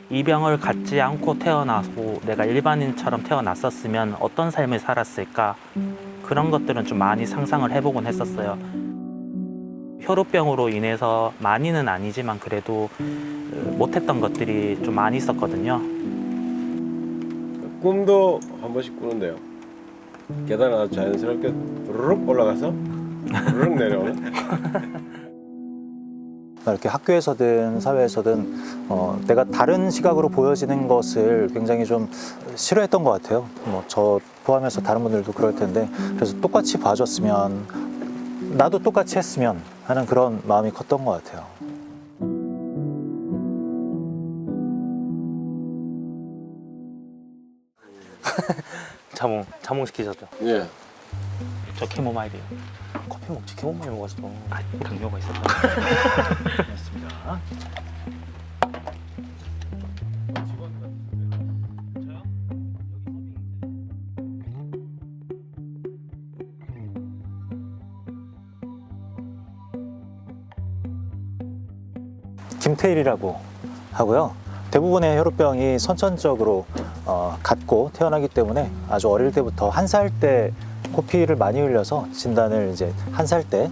이 병을 갖지 않고 태어나고 내가 일반인처럼 태어났었으면 어떤 삶을 살았을까, 그런 것들은 좀 많이 상상을 해보곤 했었어요. 혈우병으로 인해서 많이는 아니지만 그래도 못했던 것들이 좀 많이 있었거든요. 꿈도 한 번씩 꾸는데요. 계단 아주 자연스럽게 부르륵 올라가서 부르륵 내려오는. 이렇게 학교에서든 사회에서든 내가 다른 시각으로 보여지는 것을 굉장히 좀 싫어했던 것 같아요. 뭐 저 포함해서 다른 분들도 그럴 텐데, 그래서 똑같이 봐줬으면, 나도 똑같이 했으면 하는 그런 마음이 컸던 것 같아요. 자몽 시키셨죠? 예. 저 캐모마일이요. 커피 먹지, 캐모마일 먹었어. 아, 당뇨가 있었다. 고맙습니다. 김태일이라고 하고요. 대부분의 혈우병이 선천적으로 갖고 태어나기 때문에 아주 어릴 때부터 한 살 때 코피를 많이 흘려서 진단을 이제 한 살 때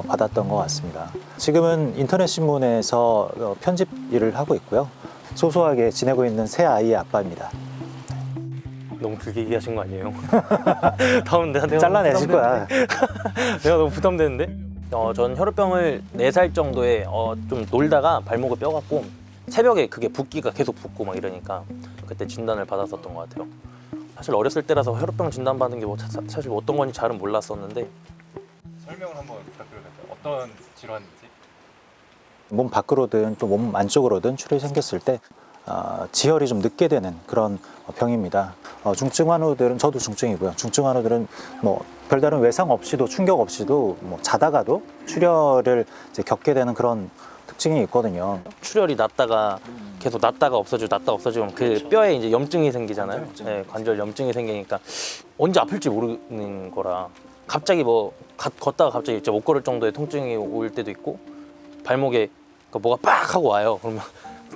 받았던 것 같습니다. 지금은 인터넷 신문에서 편집 일을 하고 있고요. 소소하게 지내고 있는 새 아이의 아빠입니다. 너무 길게 얘기하신 거 아니에요? 다음 내가 잘라내실 거야. 내가 너무 부담되는데? 전 혈우병을 4살 정도에 좀 놀다가 발목을 뼈갖고 새벽에 그게 붓기가 계속 붓고 막 이러니까 그때 진단을 받았었던 것 같아요. 사실 어렸을 때라서 혈우병 진단받은 게 뭐 사실 어떤 건지 잘은 몰랐었는데. 설명을 한번 부탁드려도 될까요? 어떤 질환인지? 몸 밖으로든 또 몸 안쪽으로든 출혈이 생겼을 때 지혈이 좀 늦게 되는 그런 병입니다. 중증 환우들은, 저도 중증이고요. 중증 환우들은 뭐 별다른 외상 없이도, 충격 없이도 뭐 자다가도 출혈을 이제 겪게 되는 그런 특징이 있거든요. 출혈이 났다가 계속 났다가 없어지고 났다가 없어지면 그 뼈에 이제 염증이 생기잖아요. 네, 관절 염증이 생기니까 언제 아플지 모르는 거라 갑자기 뭐 걷다가 갑자기 진짜 못 걸을 정도의 통증이 올 때도 있고, 발목에 뭐가 빡 하고 와요. 그러면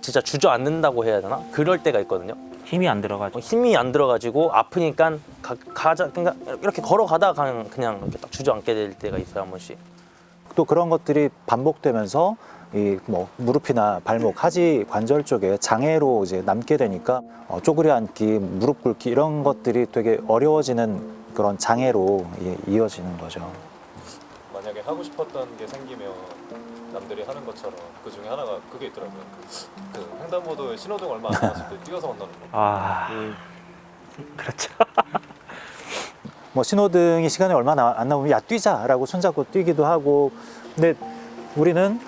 진짜 주저앉는다고 해야 되나? 그럴 때가 있거든요. 힘이 안 들어가지고. 힘이 안 들어가지고 아프니까 그러니까 이렇게 걸어가다가 그냥 이렇게 딱 주저앉게 될 때가 있어요, 한 번씩. 또 그런 것들이 반복되면서 이 뭐 무릎이나 발목, 하지 관절 쪽에 장애로 이제 남게 되니까 쪼그려 앉기, 무릎 꿇기 이런 것들이 되게 어려워지는 그런 장애로 이어지는 거죠. 만약에 하고 싶었던 게 생기면 남들이 하는 것처럼 그 중에 하나가 그게 있더라고요. 그 횡단보도에 신호등 얼마 안 남았을 때 뛰어서 건너는 거. 아, 그렇죠. 뭐 신호등이 시간이 얼마 안 남으면 야 뛰자라고 손잡고 뛰기도 하고, 근데 우리는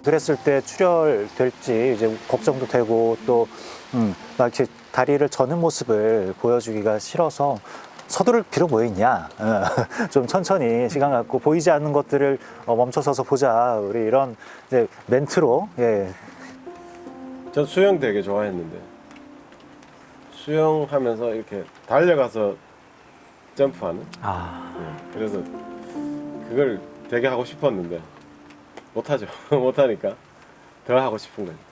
그랬을 때 출혈될지 이제 걱정도 되고 또 막 이렇게 다리를 저는 모습을 보여주기가 싫어서 서두를 필요 뭐 있냐, 좀 천천히 시간 갖고 보이지 않는 것들을 멈춰서서 보자, 우리 이런 이제 멘트로. 예. 저 수영 되게 좋아했는데 수영하면서 이렇게 달려가서 점프하는. 예, 그래서 그걸 되게 하고 싶었는데 못하죠. 못하니까 더 하고 싶은 거예요.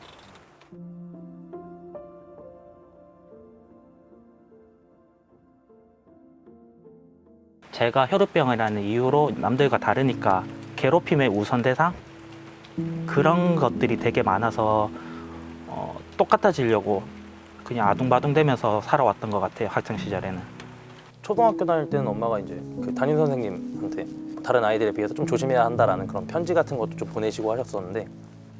제가 혈우병이라는 이유로 남들과 다르니까 괴롭힘의 우선 대상? 그런 것들이 되게 많아서 똑같아지려고 그냥 아둥바둥 되면서 살아왔던 것 같아요, 학창 시절에는. 초등학교 다닐 때는 엄마가 이제 그 담임 선생님한테 다른 아이들에 비해서 좀 조심해야 한다라는 그런 편지 같은 것도 좀 보내시고 하셨었는데,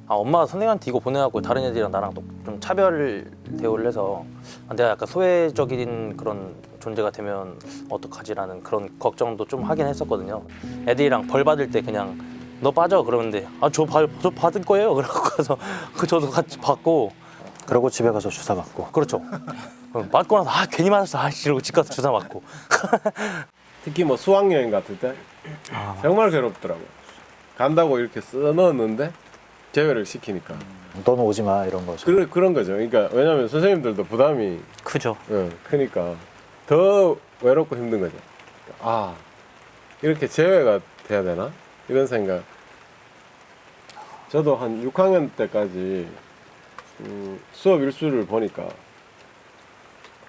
엄마가 선생님한테 이거 보내갖고 다른 애들이랑 나랑 또 좀 차별 대우를 해서 내가 약간 소외적인 그런 존재가 되면 어떡하지라는 그런 걱정도 좀 하긴 했었거든요. 애들이랑 벌 받을 때 그냥 너 빠져 그러는데 저 받을 거예요. 그러고 가서 저도 같이 받고. 그러고 집에 가서 주사 맞고. 그렇죠. 맞고 나서 괜히 맞았어 이러고 집 가서 주사 맞고. 특히 뭐 수학여행 같을 때 정말 괴롭더라고요. 간다고 이렇게 써넣었는데 제외를 시키니까. 너는 오지 마, 이런 거죠. 그런 거죠. 그러니까 왜냐하면 선생님들도 부담이 크죠. 크니까 더 외롭고 힘든 거죠. 아, 이렇게 제외가 돼야 되나? 이런 생각. 저도 한 6학년 때까지 수업 일수를 보니까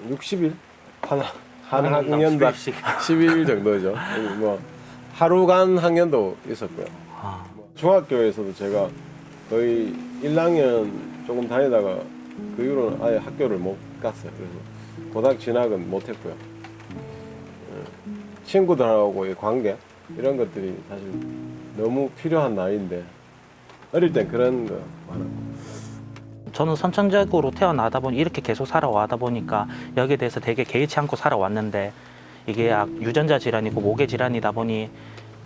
60일 한 학년당 12일 정도죠. 뭐 하루 간 학년도 있었고요. 아, 중학교에서도 제가 거의 1학년 조금 다니다가 그 이후로는 아예 학교를 못 갔어요. 그래서 고등학교 진학은 못 했고요. 친구들하고의 관계 이런 것들이 사실 너무 필요한 나이인데 어릴 땐 그런 거 많았고. 저는 선천적으로 태어나다 보니 이렇게 계속 살아와다 보니까 여기에 대해서 되게 개의치 않고 살아왔는데 이게 유전자 질환이고 모계 질환이다 보니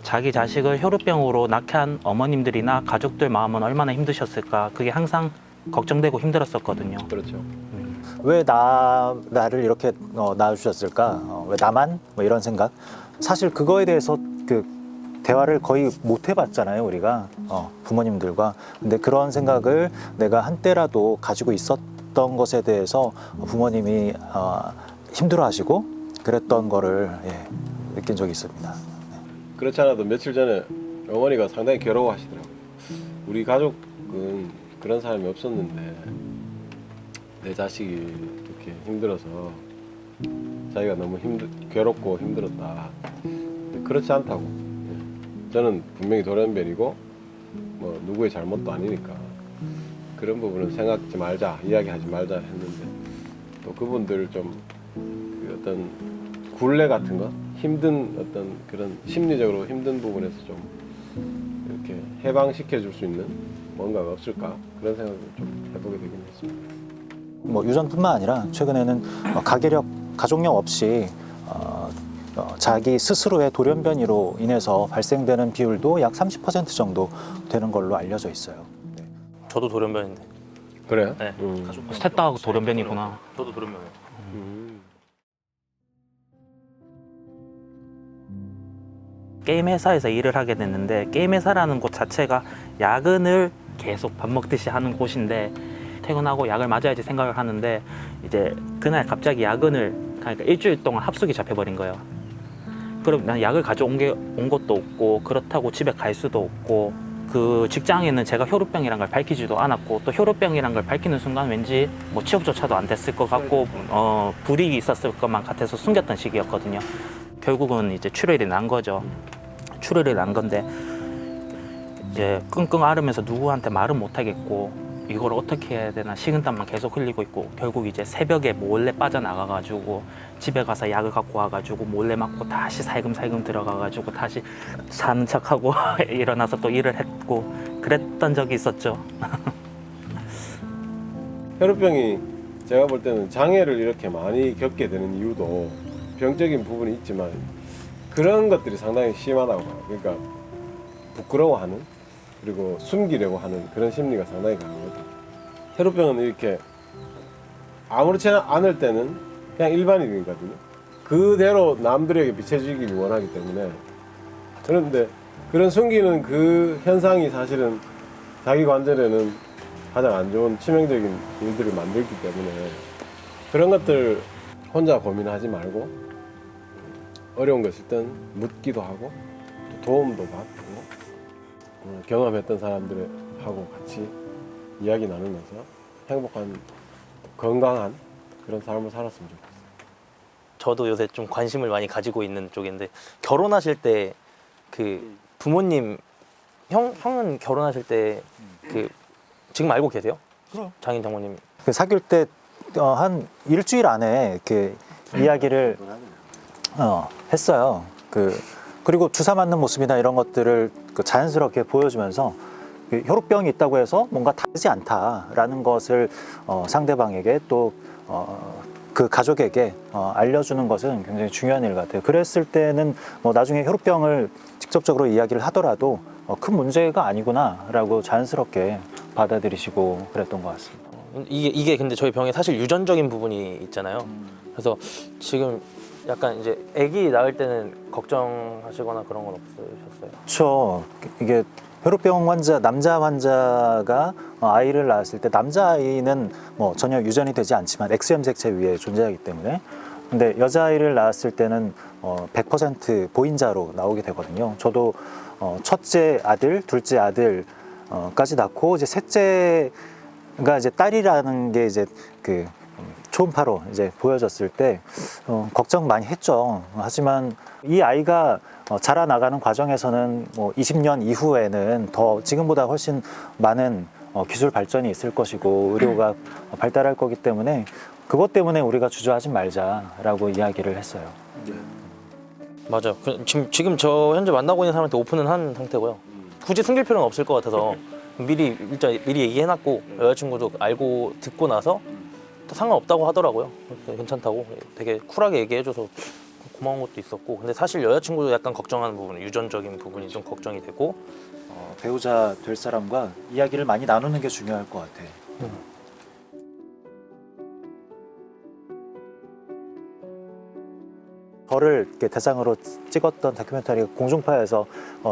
자기 자식을 혈우병으로 낳게 한 어머님들이나 가족들 마음은 얼마나 힘드셨을까 그게 항상 걱정되고 힘들었었거든요. 그렇죠. 왜 나를 이렇게 낳아주셨을까? 왜 나만? 뭐 이런 생각. 사실 그거에 대해서 그 대화를 거의 못 해봤잖아요, 우리가 부모님들과. 근데 그런 생각을 내가 한때라도 가지고 있었던 것에 대해서 부모님이 힘들어하시고 그랬던 거를 느낀 적이 있습니다. 그렇지 않아도 며칠 전에 어머니가 상당히 괴로워하시더라고요. 우리 가족은 그런 사람이 없었는데 내 자식이 이렇게 힘들어서 자기가 너무 괴롭고 힘들었다. 그렇지 않다고. 저는 분명히 돌연변이고 뭐 누구의 잘못도 아니니까 그런 부분은 생각하지 말자, 이야기하지 말자 했는데 또 그분들 좀 그 어떤 굴레 같은 거, 힘든 어떤 그런 심리적으로 힘든 부분에서 좀 이렇게 해방시켜 줄 수 있는 뭔가가 없을까 그런 생각을 좀 해보게 되긴 했습니다. 뭐 유전뿐만 아니라 최근에는 가족력 없이 자기 스스로의 돌연변이로 인해서 발생되는 비율도 약 30% 정도 되는 걸로 알려져 있어요. 네. 저도 돌연변인데. 그래요? 네. 셋 다 돌연변이구나. 저도 돌연변이에요. 게임 회사에서 일을 하게 됐는데 게임 회사라는 곳 자체가 야근을 계속 밥 먹듯이 하는 곳인데 퇴근하고 약을 맞아야지 생각을 하는데 이제 그날 갑자기 야근을 그러니까 일주일 동안 합숙이 잡혀버린 거예요. 그럼 난 약을 가져온 온 것도 없고 그렇다고 집에 갈 수도 없고 그 직장에는 제가 혈우병이란 걸 밝히지도 않았고 또 혈우병이란 걸 밝히는 순간 왠지 뭐 취업조차도 안 됐을 것 같고 불이익이 있었을 것만 같아서 숨겼던 시기였거든요. 결국은 이제 출혈이 난 거죠. 출혈이 난 건데 이제 끙끙 앓으면서 누구한테 말은 못 하겠고 이걸 어떻게 해야 되나 식은땀만 계속 흘리고 있고 결국 이제 새벽에 몰래 빠져나가가지고 집에 가서 약을 갖고 와가지고 몰래 맞고 다시 살금살금 들어가가지고 다시 사는 척하고 일어나서 또 일을 했고 그랬던 적이 있었죠. 혈우병이 제가 볼 때는 장애를 이렇게 많이 겪게 되는 이유도 병적인 부분이 있지만 그런 것들이 상당히 심하다고 봐요. 그러니까 부끄러워하는 그리고 숨기려고 하는 그런 심리가 상당히 강하거든요. 혈우병은 이렇게 아무렇지 않을 때는 그냥 일반인이거든요. 그대로 남들에게 비춰지기를 원하기 때문에 그런데 그런 숨기는 그 현상이 사실은 자기 관절에는 가장 안 좋은 치명적인 일들을 만들기 때문에 그런 것들 혼자 고민하지 말고 어려운 거 있을 땐 묻기도 하고 또 도움도 받고 경험했던 사람들하고 같이 이야기 나누면서 행복한 건강한 그런 삶을 살았으면 좋겠어요. 저도 요새 좀 관심을 많이 가지고 있는 쪽인데 결혼하실 때 그 부모님 형은 결혼하실 때 그 지금 알고 계세요? 그럼. 장인 장모님. 그 사귈 때 한 일주일 안에 그 이야기를 했어요. 그리고 주사 맞는 모습이나 이런 것들을 자연스럽게 보여주면서 그 혈우병이 있다고 해서 뭔가 다르지 않다라는 것을 상대방에게 또 그 가족에게 알려주는 것은 굉장히 중요한 일 같아요. 그랬을 때는 뭐 나중에 혈우병을 직접적으로 이야기를 하더라도 큰 문제가 아니구나라고 자연스럽게 받아들이시고 그랬던 것 같습니다. 이게 근데 저희 병에 사실 유전적인 부분이 있잖아요. 그래서 지금 약간 이제 아기 낳을 때는 걱정하시거나 그런 건 없으셨어요? 그렇죠. 이게 혈우병 환자, 남자 환자가 아이를 낳았을 때 남자아이는 뭐 전혀 유전이 되지 않지만 X염 색체 위에 존재하기 때문에 근데 여자아이를 낳았을 때는 100% 보인자로 나오게 되거든요. 저도 첫째 아들, 둘째 아들까지 낳고 이제 셋째 그러니까 이제 딸이라는 게 이제 그 초음파로 이제 보여졌을 때 걱정 많이 했죠. 하지만 이 아이가 자라나가는 과정에서는 뭐 20년 이후에는 더 지금보다 훨씬 많은 기술 발전이 있을 것이고 의료가 발달할 거기 때문에 그것 때문에 우리가 주저하지 말자라고 이야기를 했어요. 맞아요. 지금 저 현재 만나고 있는 사람한테 오픈은 한 상태고요. 굳이 숨길 필요는 없을 것 같아서 미리 얘기해놨고 여자친구도 알고 듣고 나서 상관없다고 하더라고요. 괜찮다고 되게 쿨하게 얘기해줘서 고마운 것도 있었고, 근데 사실 여자친구도 약간 걱정하는 부분, 유전적인 부분이 좀 걱정이 되고. 배우자 될 사람과 이야기를 많이 나누는 게 중요할 것 같아. 저를 이렇게 대상으로 찍었던 다큐멘터리가 공중파에서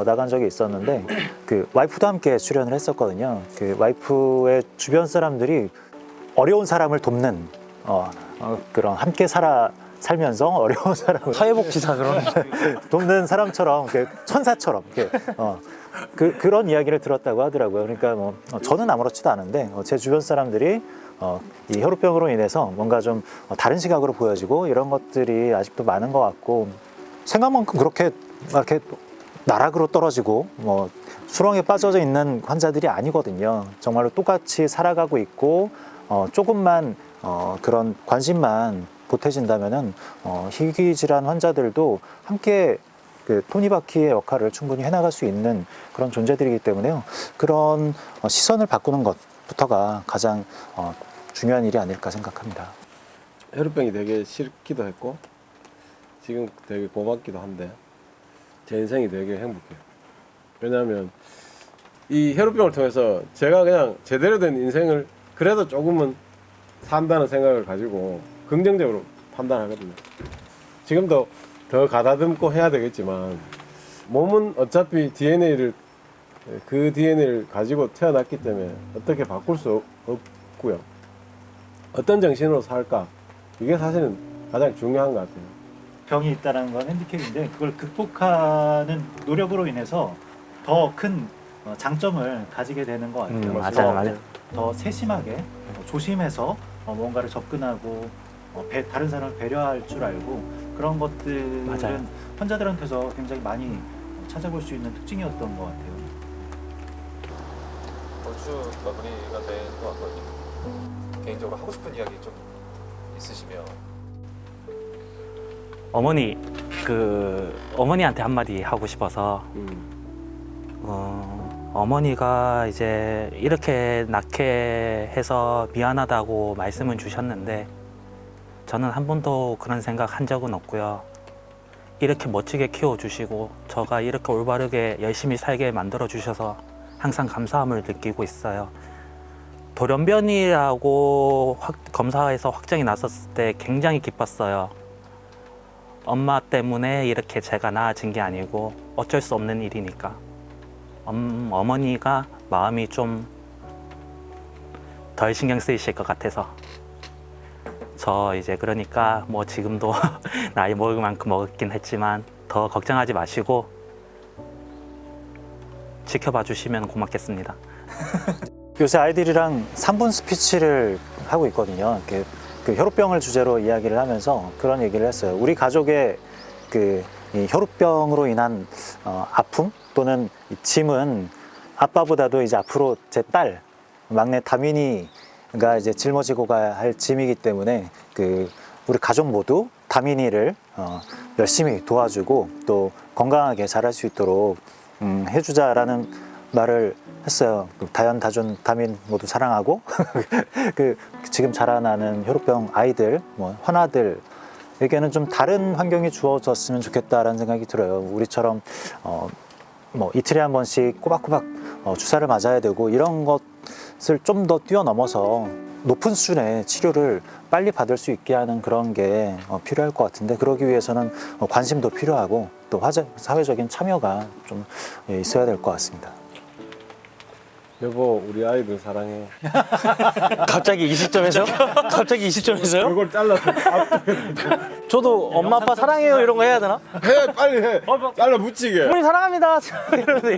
나간 적이 있었는데 그 와이프도 함께 출연을 했었거든요. 그 와이프의 주변 사람들이 어려운 사람을 돕는 그런 함께 살면서 어려운 사람을 사회복지사 그런. 돕는 사람처럼 천사처럼 그런 이야기를 들었다고 하더라고요. 그러니까 뭐 저는 아무렇지도 않은데 제 주변 사람들이 이 혈우병으로 인해서 뭔가 좀 다른 시각으로 보여지고 이런 것들이 아직도 많은 것 같고, 생각만큼 그렇게 이렇게 나락으로 떨어지고 뭐 수렁에 빠져져 있는 환자들이 아니거든요. 정말로 똑같이 살아가고 있고 조금만 그런 관심만 보태진다면은 희귀 질환 환자들도 함께 그 토니바퀴의 역할을 충분히 해나갈 수 있는 그런 존재들이기 때문에요. 그런 시선을 바꾸는 것부터가 가장 중요한 일이 아닐까 생각합니다. 혈우병이 되게 싫기도 했고 지금 되게 고맙기도 한데 제 인생이 되게 행복해요. 왜냐하면 이 혈우병을 통해서 제가 그냥 제대로 된 인생을 그래도 조금은 산다는 생각을 가지고 긍정적으로 판단하거든요. 지금도 더 가다듬고 해야 되겠지만 몸은 어차피 그 DNA를 가지고 태어났기 때문에 어떻게 바꿀 수 없고요. 어떤 정신으로 살까? 이게 사실은 가장 중요한 것 같아요. 병이 있다는 건 핸디캡인데 그걸 극복하는 노력으로 인해서 더 큰 장점을 가지게 되는 것 같아요. 맞아요. 더 세심하게 조심해서 뭔가를 접근하고 다른 사람을 배려할 줄 알고 그런 것들은 맞아요. 환자들한테서 굉장히 많이 찾아볼 수 있는 특징이었던 것 같아요. 얼추 마무리가 된 것 같거든요. 개인적으로 하고 싶은 이야기 좀 있으시면. 어머니한테 한마디 하고 싶어서 어머니가 이제 이렇게 낳게 해서 미안하다고 말씀은 주셨는데 저는 한 번도 그런 생각 한 적은 없고요. 이렇게 멋지게 키워주시고 저가 이렇게 올바르게 열심히 살게 만들어 주셔서 항상 감사함을 느끼고 있어요. 돌연변이라고 검사에서 확정이 났었을 때 굉장히 기뻤어요. 엄마 때문에 이렇게 제가 나아진 게 아니고 어쩔 수 없는 일이니까. 어머니가 마음이 좀 덜 신경 쓰이실 것 같아서 저 이제 그러니까 뭐 지금도 나이 먹을 만큼 먹었긴 했지만 더 걱정하지 마시고 지켜봐 주시면 고맙겠습니다. 요새 아이들이랑 3분 스피치를 하고 있거든요. 이렇게 그 혈우병을 주제로 이야기를 하면서 그런 얘기를 했어요. 우리 가족의 이 혈우병으로 인한 아픔 또는 이 짐은 아빠보다도 이제 앞으로 제 딸 막내 다민이가 이제 짊어지고 가야 할 짐이기 때문에 우리 가족 모두 다민이를 열심히 도와주고 또 건강하게 자랄 수 있도록 해주자라는 말을 했어요. 다연, 다준, 다민 모두 사랑하고 지금 자라나는 혈우병 아이들, 환아들에게는 좀 다른 환경이 주어졌으면 좋겠다라는 생각이 들어요. 우리처럼 이틀에 한 번씩 꼬박꼬박 주사를 맞아야 되고 이런 것을 좀 더 뛰어넘어서 높은 수준의 치료를 빨리 받을 수 있게 하는 그런 게 필요할 것 같은데 그러기 위해서는 관심도 필요하고 또 사회적인 참여가 좀 있어야 될 것 같습니다. 여보, 우리 아이들 사랑해. 갑자기 이 시점에서? 갑자기 이 시점에서요? 이걸 잘라서 저도 엄마 아빠 사랑해요 이런 거 해야 되나? 해, 빨리 해. 잘라 붙이게. 어머니 사랑합니다. 이러면서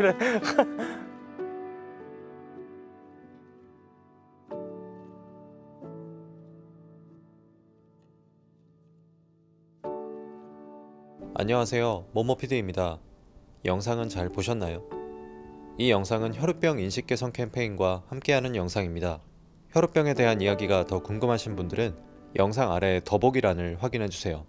안녕하세요, 모모피디입니다. 영상은 잘 보셨나요? 이 영상은 혈우병 인식 개선 캠페인과 함께하는 영상입니다. 혈우병에 대한 이야기가 더 궁금하신 분들은 영상 아래 더보기란을 확인해주세요.